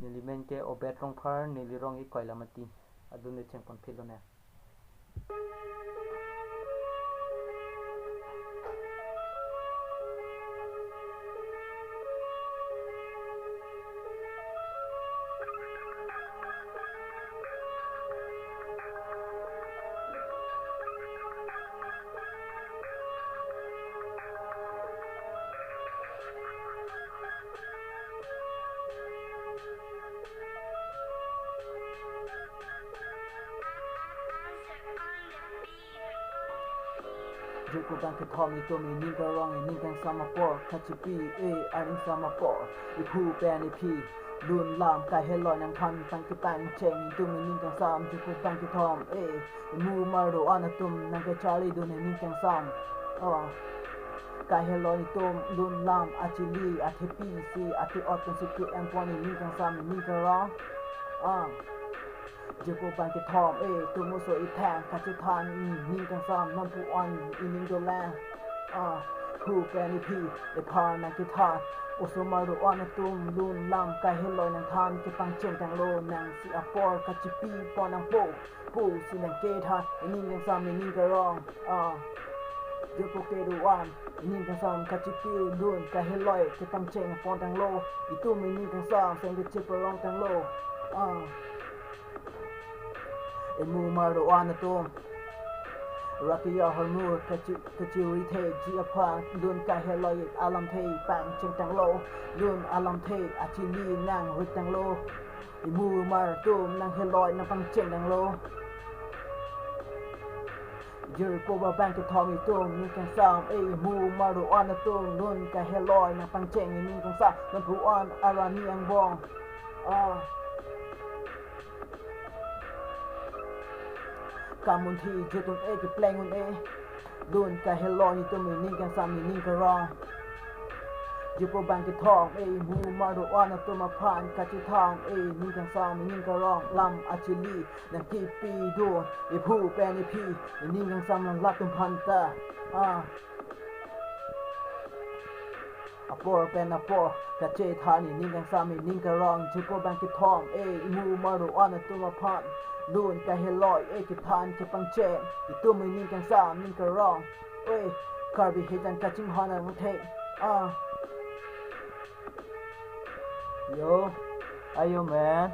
nilimen ke Obed Rongphar nilirong I koila mati adun cheng pon philo ne Joko bang ke thom ni to mi ning ka rong ning kang sama por kachipi aring sama por I pu pe ni pi lun lam ka hello nang than tang ki pan cheng tu mi ning kang sam joko bang ke thom mu maro anatum nang ke charlie do ning kang sam ka hello ni tom lun lam achili athepi si ati otten si ki ang pon ning kang sam ning ka rong Joko bang ke thom tu mo so I thang ka chi than ning kang sam nam pu on I ning do la pu pe ni pi le pa na ki tha oso maru on tum lun lam ka hello nang than ke pang chen tang lo nang si apor ka chi pi pon nang pu si nang ke tha ning kang sam ning ka rong Joko ke do an ning kang sam ka chi pi lun ka hello ke pang chen pon tang lo I tu mi ning kang sam seng ke chi rong tang lo mu maro anatom rakia harmur kachi rithe ji apha lun ka heloi alam thei pang cheng tang lo lun alam thei achili nang rit tang lo mu mar tum nang heloi nang pang cheng tang lo jir po ba bang ke thong I tum ni kang sam mu maro anatom lun ka heloi nang pang cheng ni kang sa nan pu an arani ang bong Kamun thi jutun ke plengun dun ka hello ni to mi ning kang sam ni ning ka rong jipo bang ke thong mu maru ana to ma phan ka chi thang ning kang sam ni ning ka rong lam achili nang ki pi do I pu pe ni pi ning kang sam lang lak tum phan ta apor pen apor ka che thani ning kang sam ni ning ka rong jipo bang ke thong mu maru ana to ma phan lun ka heloi ke than ke pang chen I tu mi ning kang sam ning ka rong karbi hejan ka ching hana ng the yo ayo man